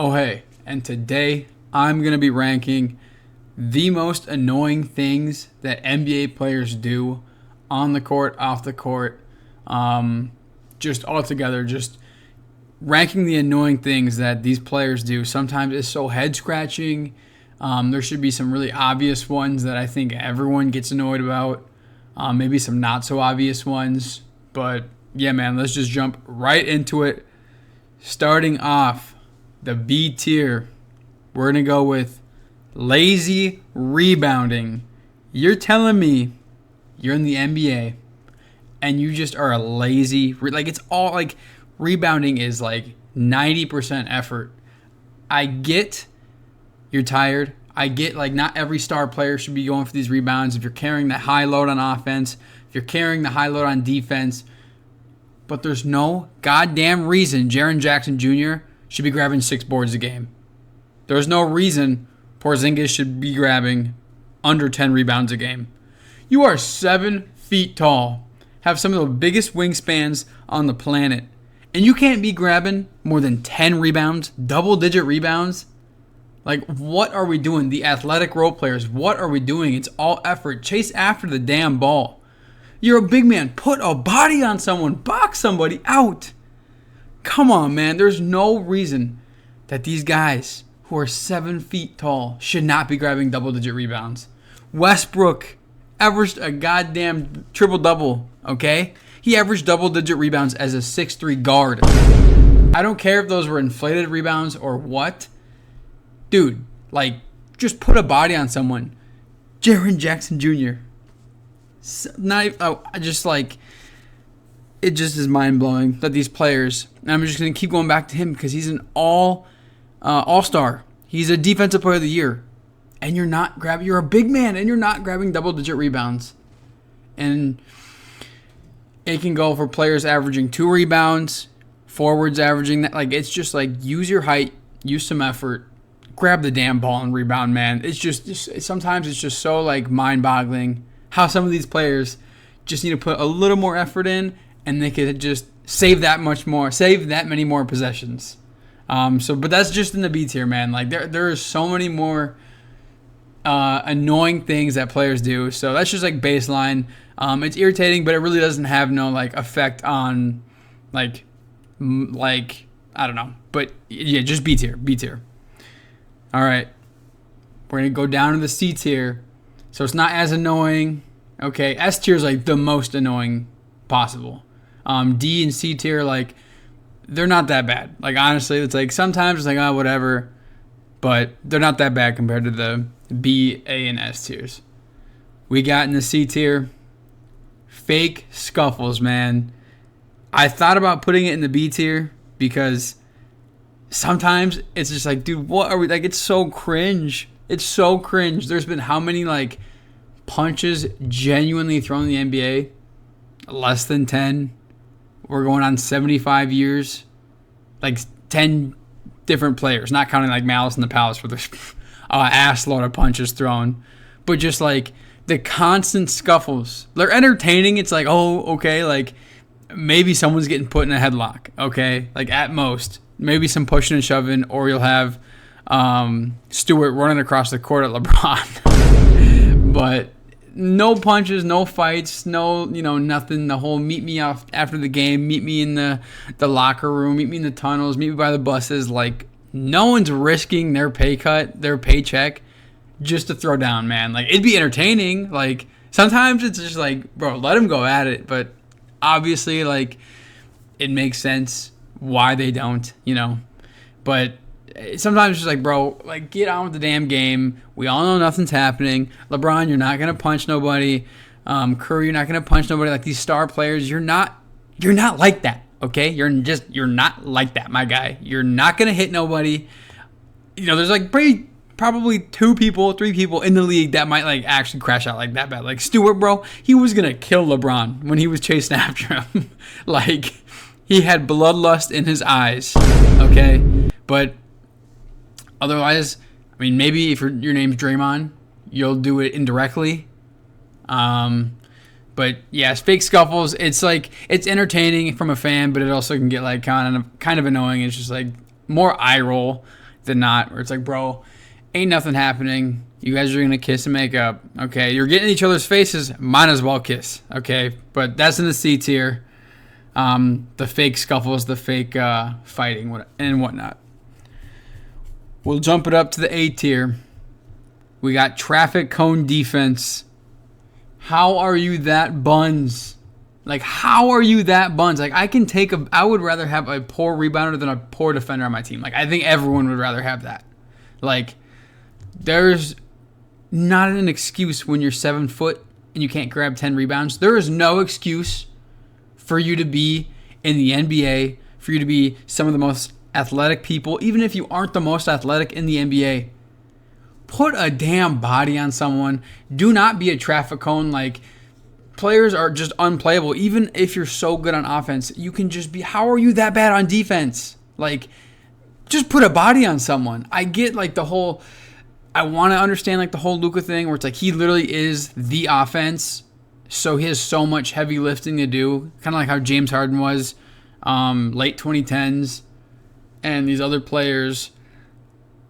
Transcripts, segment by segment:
Oh, hey, and today I'm going to be ranking the most annoying things that NBA players do on the court, off the court, just all together, just ranking the annoying things that these players do. Sometimes it's so head scratching. There should be some really obvious ones that I think everyone gets annoyed about, maybe some not so obvious ones. But yeah, man, let's just jump right into it. Starting off, the B tier, we're going to go with lazy rebounding. You're telling me you're in the NBA and you just are a lazy, it's all like rebounding is like 90% effort. I get you're tired. I get like not every star player should be going for these rebounds. If you're carrying the high load on offense, if you're carrying the high load on defense, but there's no goddamn reason Jaren Jackson Jr. should be grabbing 6 boards a game. There's no reason Porzingis should be grabbing under 10 rebounds a game. You are 7 feet tall, have some of the biggest wingspans on the planet, and you can't be grabbing more than 10 rebounds, double-digit rebounds? Like, what are we doing? The athletic role players, what are we doing? It's all effort. Chase after the damn ball. You're a big man. Put a body on someone. Box somebody out. Come on, man. There's no reason that these guys who are 7 feet tall should not be grabbing double-digit rebounds. Westbrook averaged a goddamn triple-double, okay? He averaged double-digit rebounds as a 6'3 guard. I don't care if those were inflated rebounds or what. Dude, like, just put a body on someone. Jaren Jackson Jr. It just is mind-blowing that these players, and I'm just going to keep going back to him because he's an all-star. He's a defensive player of the year. And you're a big man, and you're not grabbing double-digit rebounds. And it can go for players averaging 2 rebounds, forwards averaging that. Like, it's just like, use your height, use some effort, grab the damn ball and rebound, man. It's just sometimes it's just so, like, mind-boggling how some of these players just need to put a little more effort in, and they could just save that many more possessions. But that's just in the B tier, man. Like there are so many more annoying things that players do. So that's just like baseline. It's irritating, but it really doesn't have no like effect on like I don't know. But yeah, just B tier. All right, we're gonna go down to the C tier. So it's not as annoying. Okay, S tier is like the most annoying possible. D and C tier, like, they're not that bad. Like, honestly, it's like sometimes it's like, oh, whatever. But they're not that bad compared to the B, A, and S tiers. We got in the C tier, fake scuffles, man. I thought about putting it in the B tier because sometimes it's just like, dude, what are we, like, it's so cringe. It's so cringe. There's been how many, like, punches genuinely thrown in the NBA? Less than 10. We're going on 75 years. Like 10 different players, not counting like Malice in the Palace where there's ass load of punches thrown. But just like the constant scuffles. They're entertaining. It's like, oh, okay, like maybe someone's getting put in a headlock. Okay, like at most. Maybe some pushing and shoving, or you'll have Stewart running across the court at LeBron. But no punches, no fights, no, nothing. The whole meet me after the game, meet me in the locker room, meet me in the tunnels, meet me by the buses. Like, no one's risking their pay cut, their paycheck, just to throw down, man. Like, it'd be entertaining. Like, sometimes it's just like, bro, let them go at it. But obviously, like, it makes sense why they don't, But sometimes it's just like, bro, like, get on with the damn game. We all know nothing's happening. LeBron, you're not gonna punch nobody. Curry, you're not gonna punch nobody. Like these star players, you're not like that. Okay, you're not like that, my guy. You're not gonna hit nobody. There's like probably 3 people in the league that might like actually crash out like that bad. Like Stewart, bro, he was gonna kill LeBron when he was chasing after him. Like he had bloodlust in his eyes. Okay, but otherwise, I mean, maybe if your name's Draymond, you'll do it indirectly. But yeah, fake scuffles. It's like it's entertaining from a fan, but it also can get like kind of annoying. It's just like more eye roll than not, where it's like, bro, ain't nothing happening. You guys are going to kiss and make up. Okay, you're getting in each other's faces. Might as well kiss. Okay, but that's in the C tier. The fake scuffles, the fake fighting and whatnot. We'll jump it up to the A tier. We got traffic cone defense. How are you that buns? Like, how are you that buns? Like, I would rather have a poor rebounder than a poor defender on my team. Like, I think everyone would rather have that. Like, there's not an excuse when you're 7 foot and you can't grab 10 rebounds. There is no excuse for you to be in the NBA, for you to be some of the most athletic people, even if you aren't the most athletic in the NBA. Put a damn body on someone. Do not be a traffic cone. Like, players are just unplayable. Even if you're so good on offense, you can just be, how are you that bad on defense? Like, just put a body on someone. I get like the whole, I want to understand like the whole Luka thing where it's like he literally is the offense. So he has so much heavy lifting to do. Kind of like how James Harden was late 2010s and these other players,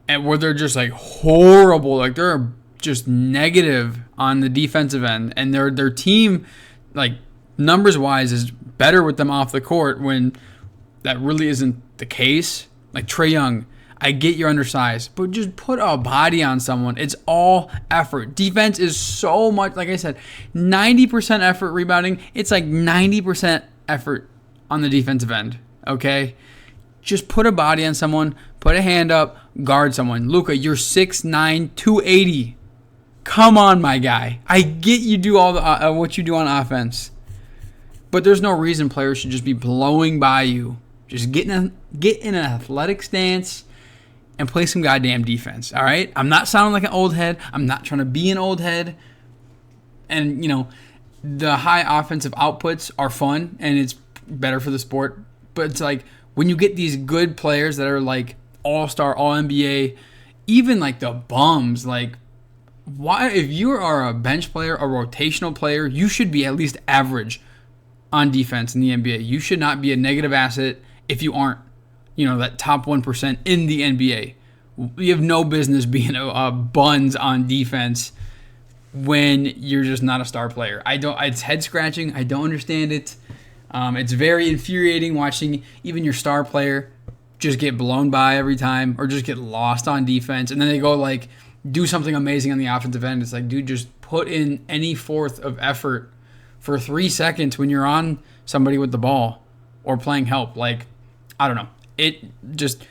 and where they're just like horrible. Like they're just negative on the defensive end, and their team, like numbers wise, is better with them off the court when that really isn't the case. Like Trae Young, I get you're undersized, but just put a body on someone. It's all effort. Defense is so much, like I said, 90% effort rebounding. It's like 90% effort on the defensive end, okay? Just put a body on someone, put a hand up, guard someone. Luka, you're 6'9", 280. Come on, my guy. I get you do all the what you do on offense, but there's no reason players should just be blowing by you. Just get in an athletic stance and play some goddamn defense, all right? I'm not sounding like an old head. I'm not trying to be an old head. And, you know, the high offensive outputs are fun, and it's better for the sport. But it's like when you get these good players that are like all-star, all-NBA, even like the bums, like why, if you are a bench player, a rotational player, you should be at least average on defense in the NBA. You should not be a negative asset if you aren't, you know, that top 1% in the NBA. You have no business being a buns on defense when you're just not a star player. It's head scratching. I don't understand it. It's very infuriating watching even your star player just get blown by every time or just get lost on defense. And then they go like do something amazing on the offensive end. It's like, dude, just put in any fourth of effort for 3 seconds when you're on somebody with the ball or playing help. Like, I don't know. It just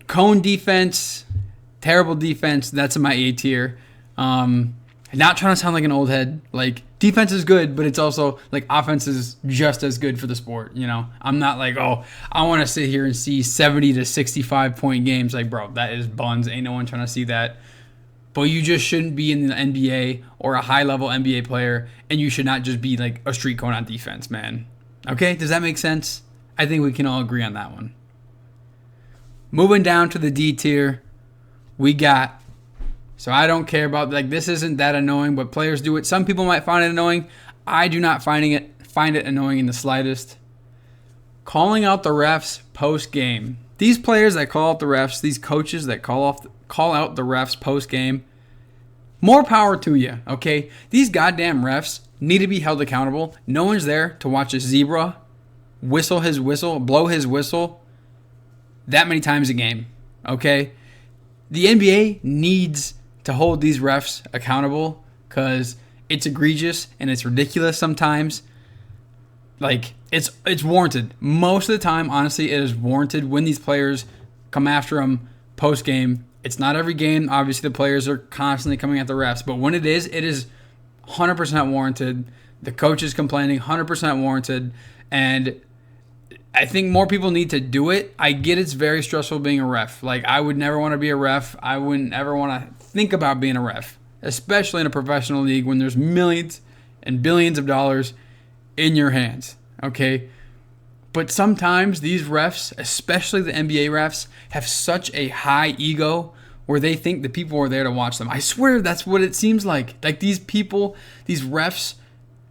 cone defense, terrible defense. That's in my A tier. Not trying to sound like an old head. Like, defense is good, but it's also like offense is just as good for the sport. You know, I'm not like, oh, I want to sit here and see 70 to 65 point games. Like, bro, that is buns. Ain't no one trying to see that. But you just shouldn't be in the NBA or a high level NBA player, and you should not just be like a street cone on defense, man. Okay, does that make sense? I think we can all agree on that one. Moving down to the D tier, we got, so I don't care about, like, this isn't that annoying, but players do it. Some people might find it annoying. I do not find it annoying in the slightest. Calling out the refs post-game. These players that call out the refs, these coaches that call out the refs post-game, more power to you, okay? These goddamn refs need to be held accountable. No one's there to watch a zebra whistle his whistle, blow his whistle that many times a game, okay? The NBA needs to hold these refs accountable because it's egregious and it's ridiculous sometimes. Like, it's warranted. Most of the time, honestly, it is warranted when these players come after them post-game. It's not every game. Obviously, the players are constantly coming at the refs. But when it is 100% warranted. The coach is complaining, 100% warranted. And I think more people need to do it. I get it's very stressful being a ref. Like, I would never want to be a ref. I wouldn't ever want to think about being a ref, especially in a professional league when there's millions and billions of dollars in your hands, okay? But sometimes these refs, especially the NBA refs, have such a high ego where they think the people are there to watch them. I swear that's what it seems like. Like, these people, these refs,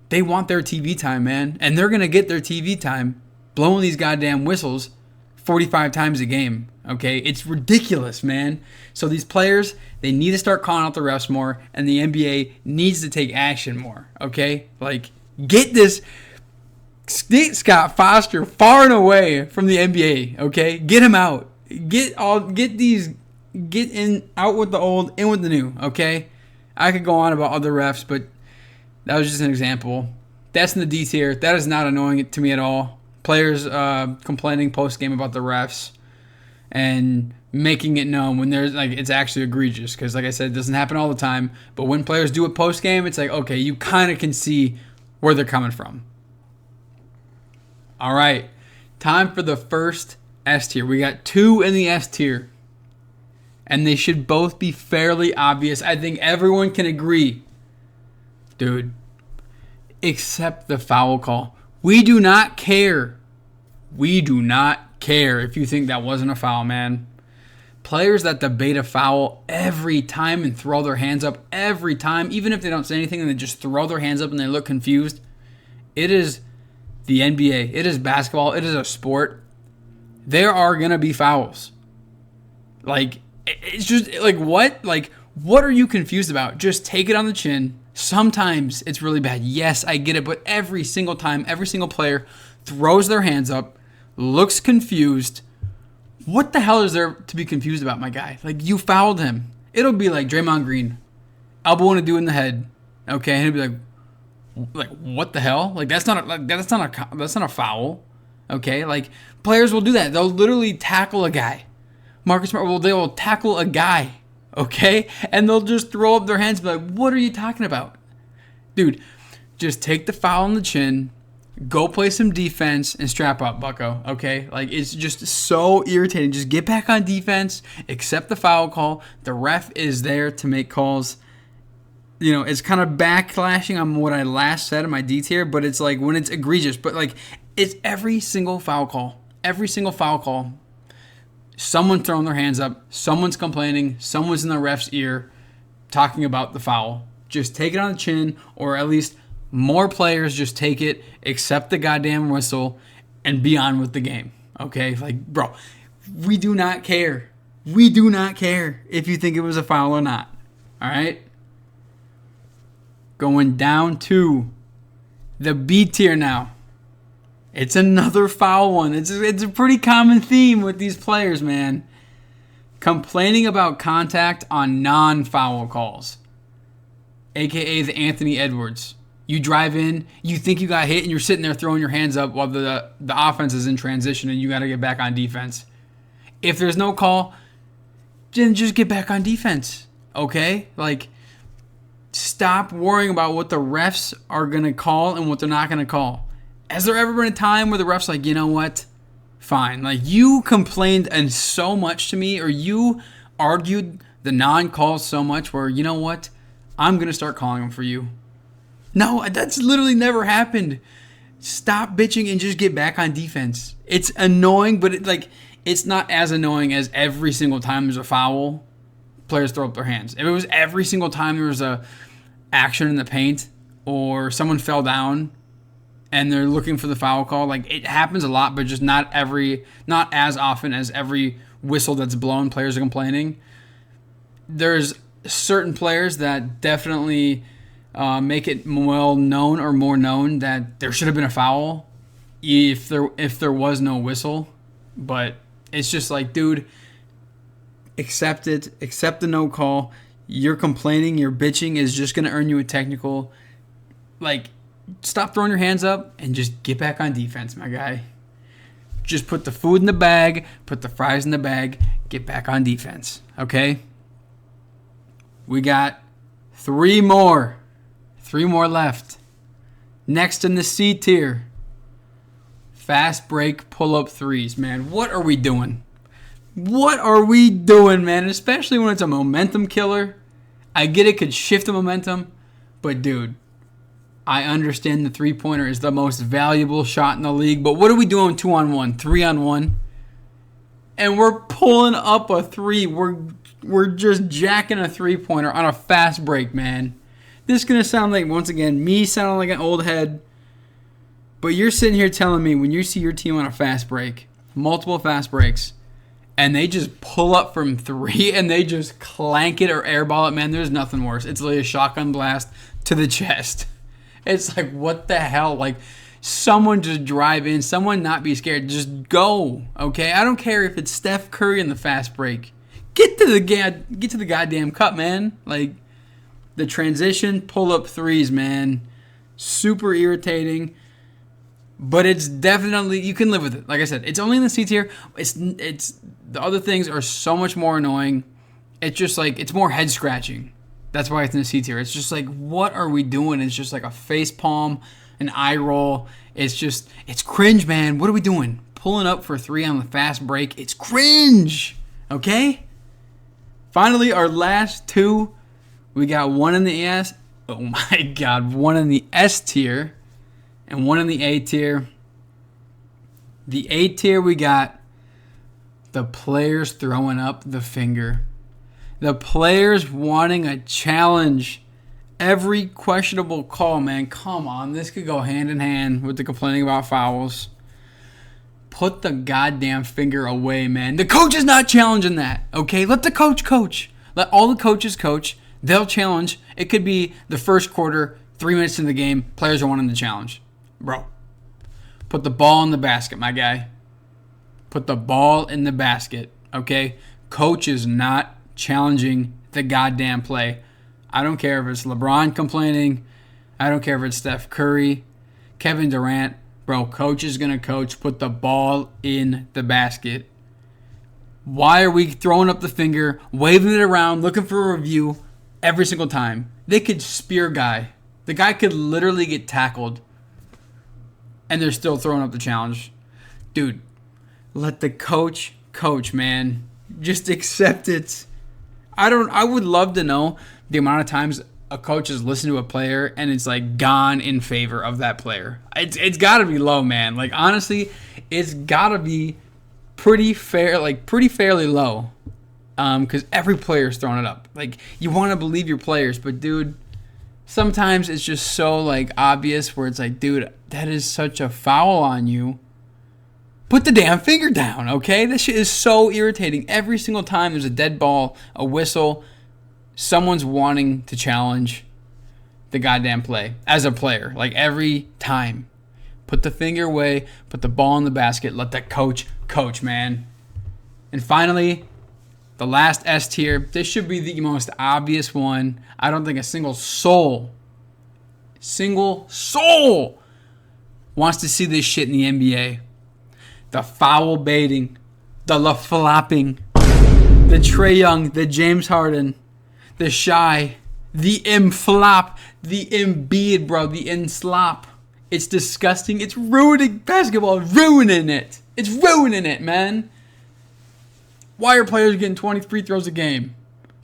they want their TV time, man. And they're going to get their TV time blowing these goddamn whistles 45 times a game. Okay, it's ridiculous, man. So these players, they need to start calling out the refs more, and the NBA needs to take action more. Okay, like get Scott Foster far and away from the NBA. Okay, get him out. Get out with the old, in with the new. Okay, I could go on about other refs, but that was just an example. That's in the D tier. That is not annoying to me at all. Players complaining post game about the refs and making it known when there's like it's actually egregious, because like I said, it doesn't happen all the time, but when players do it post game, it's like, okay, you kind of can see where they're coming from. All right, time for the first S tier. We got 2 in the S tier, and they should both be fairly obvious. I think everyone can agree, dude, except the foul call. We do not care. We do not care if you think that wasn't a foul, man. Players that debate a foul every time and throw their hands up every time, even if they don't say anything and they just throw their hands up and they look confused. It is the NBA. It is basketball. It is a sport. There are going to be fouls. Like, it's just, like, what? Like, what are you confused about? Just take it on the chin. Sometimes it's really bad. Yes, I get it. But every single time, every single player throws their hands up, looks confused. What the hell is there to be confused about, my guy? Like, you fouled him. It'll be like Draymond Green, elbowing a dude in the head. Okay, and he'll be like, what the hell? Like, that's not a foul. Okay, like players will do that. They'll literally tackle a guy. Marcus Smart, they will tackle a guy. Okay, and they'll just throw up their hands and be like, what are you talking about, dude? Just take the foul on the chin. Go play some defense and strap up, bucko, okay? Like, it's just so irritating. Just get back on defense, accept the foul call. The ref is there to make calls. You know, it's kind of backlashing on what I last said in my D tier, but it's like when it's egregious. But, like, it's every single foul call. Every single foul call. Someone throwing their hands up. Someone's complaining. Someone's in the ref's ear talking about the foul. Just take it on the chin, or at least more players just take it, accept the goddamn whistle, and be on with the game. Okay? Like, bro, we do not care. We do not care if you think it was a foul or not. All right? Going down to the B tier now. It's another foul one. It's a pretty common theme with these players, man. Complaining about contact on non-foul calls. AKA the Anthony Edwards. You drive in, you think you got hit, and you're sitting there throwing your hands up while the offense is in transition and you got to get back on defense. If there's no call, then just get back on defense, okay? Like, stop worrying about what the refs are going to call and what they're not going to call. Has there ever been a time where the ref's like, you know what? Fine. Like, you complained and so much to me, or you argued the non-calls so much where, you know what? I'm going to start calling them for you. No, that's literally never happened. Stop bitching and just get back on defense. It's annoying, but it's not as annoying as every single time there's a foul, players throw up their hands. If it was every single time there was a action in the paint or someone fell down and they're looking for the foul call, like, it happens a lot, but just not as often as every whistle that's blown, players are complaining. There's certain players that definitely make it well known or more known that there should have been a foul if there was no whistle. But it's just like, dude, accept it. Accept the no call. You're complaining, your bitching is just going to earn you a technical. Like, stop throwing your hands up and just get back on defense, my guy. Just put the food in the bag, put the fries in the bag, get back on defense, okay? We got three more left. Next in the C tier, fast break pull-up threes, man. What are we doing? What are we doing, man? Especially when it's a momentum killer. I get it could shift the momentum, but dude, I understand the three-pointer is the most valuable shot in the league, but what are we doing 2-on-1, 3-on-1? And we're pulling up a three. We're just jacking a three-pointer on a fast break, man. This is going to sound like, once again, me sounding like an old head, but you're sitting here telling me when you see your team on a fast break, multiple fast breaks, and they just pull up from 3 and they just clank it or airball it, man, there's nothing worse. It's literally a shotgun blast to the chest. It's like, what the hell? Like, someone just drive in, someone not be scared, just go, okay? I don't care if it's Steph Curry in the fast break. Get to the goddamn cup, man. Like, the transition pull-up threes, man, super irritating. But it's definitely, you can live with it. Like I said, it's only in the C tier. It's the other things are so much more annoying. It's just like, it's more head scratching. That's why it's in the C tier. It's just like, what are we doing? It's just like a face palm, an eye roll. It's cringe, man. What are we doing? Pulling up for 3 on the fast break. It's cringe. Okay? Finally, our last 2. We got one in the S. Oh my God. One in the S tier. And one in the A tier. The A tier, we got the players throwing up the finger. The players wanting a challenge. Every questionable call, man. Come on. This could go hand in hand with the complaining about fouls. Put the goddamn finger away, man. The coach is not challenging that, okay? Let the coach coach. Let all the coaches coach. They'll challenge. It could be the first quarter, 3 minutes into the game. Players are wanting the challenge. Bro, put the ball in the basket, my guy. Put the ball in the basket, okay? Coach is not challenging the goddamn play. I don't care if it's LeBron complaining. I don't care if it's Steph Curry, Kevin Durant. Bro, coach is going to coach. Put the ball in the basket. Why are we throwing up the finger, waving it around, looking for a review every single time? They could spear guy. The guy could literally get tackled. And they're still throwing up the challenge. Dude, let the coach coach, man. Just accept it. I would love to know the amount of times a coach has listened to a player and it's like gone in favor of that player. It's got to be low, man. Like, honestly, it's got to be pretty fair, like pretty fairly low. Because every player's throwing it up. Like, you want to believe your players, but dude, sometimes it's just so like obvious where it's like, dude, that is such a foul on you. Put the damn finger down, okay? This shit is so irritating. Every single time there's a dead ball, a whistle, someone's wanting to challenge the goddamn play as a player. Like, every time. Put the finger away, put the ball in the basket, let the coach coach, man. And finally, the last S tier. This should be the most obvious one. I don't think a single soul wants to see this shit in the NBA. The foul baiting, the flopping, the Trae Young, the James Harden, the Shy, the flop, the Embiid, bro, the slop. It's disgusting. It's ruining basketball, ruining it. It's ruining it, man. Why are players getting 20 free throws a game?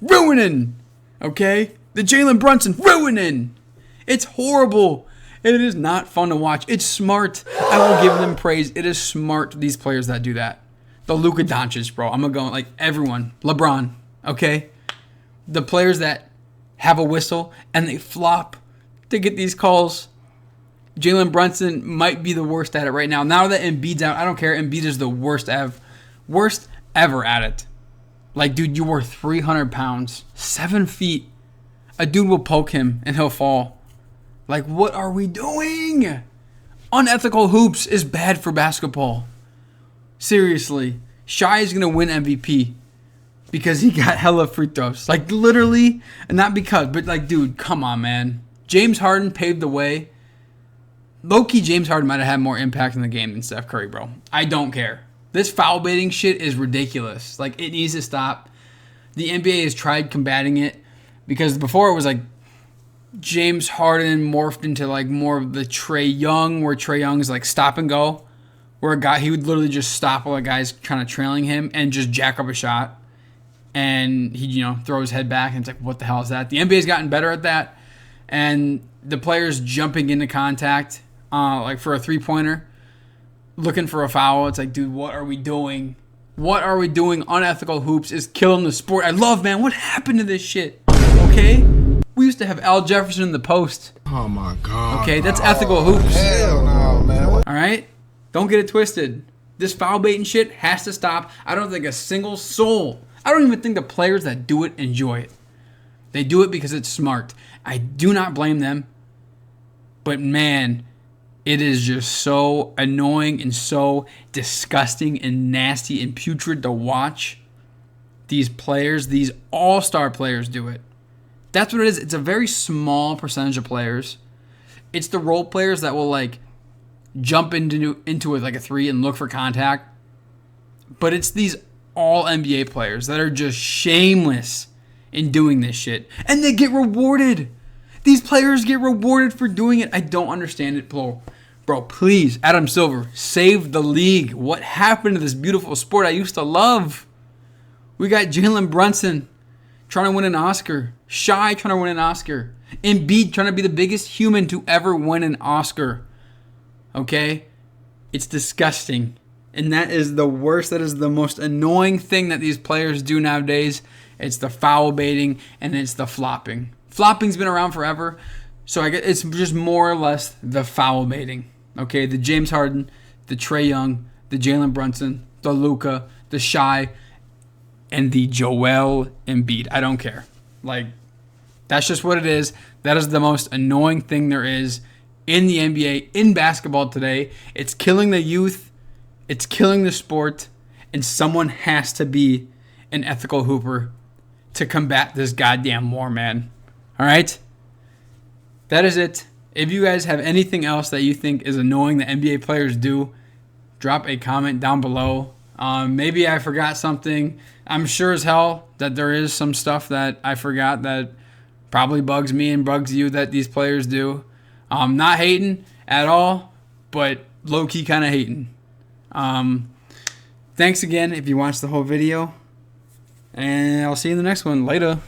Ruining, okay? The Jalen Brunson, ruining. It's horrible. It is not fun to watch. It's smart. I will give them praise. It is smart, these players that do that. The Luka Doncic, bro. I'm going to go like everyone. LeBron, okay? The players that have a whistle and they flop to get these calls. Jalen Brunson might be the worst at it right now. Now that Embiid's out, I don't care. Embiid is the worst ever at it. Like, dude, you were 300 pounds, 7 feet. A dude will poke him and he'll fall. Like, what are we doing? Unethical hoops is bad for basketball. Seriously. Shy is going to win MVP because he got hella free throws. Like, literally, and not because, but like, dude, come on, man. James Harden paved the way. Low-key, James Harden might have had more impact in the game than Steph Curry, bro. I don't care. This foul baiting shit is ridiculous. Like, it needs to stop. The NBA has tried combating it because before it was like James Harden morphed into like more of the Trae Young, where Trae Young is like stop and go, where a guy, he would literally just stop while a guy's kind of trailing him and just jack up a shot, and he, throw his head back, and it's like, what the hell is that? The NBA's gotten better at that, and the players jumping into contact, like for a 3-pointer, looking for a foul. It's like, dude, what are we doing? What are we doing? Unethical hoops is killing the sport. I love, man. What happened to this shit? Okay? We used to have Al Jefferson in the post. Oh, my God. Okay, that's ethical hoops. Hell no, man. All right? Don't get it twisted. This foul baiting shit has to stop. I don't think a single soul, I don't even think the players that do it enjoy it. They do it because it's smart. I do not blame them. But man, it is just so annoying and so disgusting and nasty and putrid to watch these players, these all-star players do it. That's what it is. It's a very small percentage of players. It's the role players that will like jump into it like a three and look for contact. But it's these all NBA players that are just shameless in doing this shit. And they get rewarded. These players get rewarded for doing it. I don't understand it, bro. Bro, please, Adam Silver, save the league. What happened to this beautiful sport I used to love? We got Jalen Brunson trying to win an Oscar. Shai trying to win an Oscar. Embiid trying to be the biggest human to ever win an Oscar. Okay? It's disgusting. And that is the worst. That is the most annoying thing that these players do nowadays. It's the foul baiting and it's the flopping. Flopping's been around forever. So I guess it's just more or less the foul baiting. Okay? The James Harden, the Trae Young, the Jalen Brunson, the Luka, the Shai, and the Joel Embiid. I don't care. Like, that's just what it is. That is the most annoying thing there is in the NBA, in basketball today. It's killing the youth. It's killing the sport. And someone has to be an ethical hooper to combat this goddamn war, man. All right? That is it. If you guys have anything else that you think is annoying that NBA players do, drop a comment down below. Maybe I forgot something. I'm sure as hell that there is some stuff that I forgot that probably bugs me and bugs you that these players do. Not hating at all, but low-key kind of hating. Thanks again if you watched the whole video. And I'll see you in the next one. Later.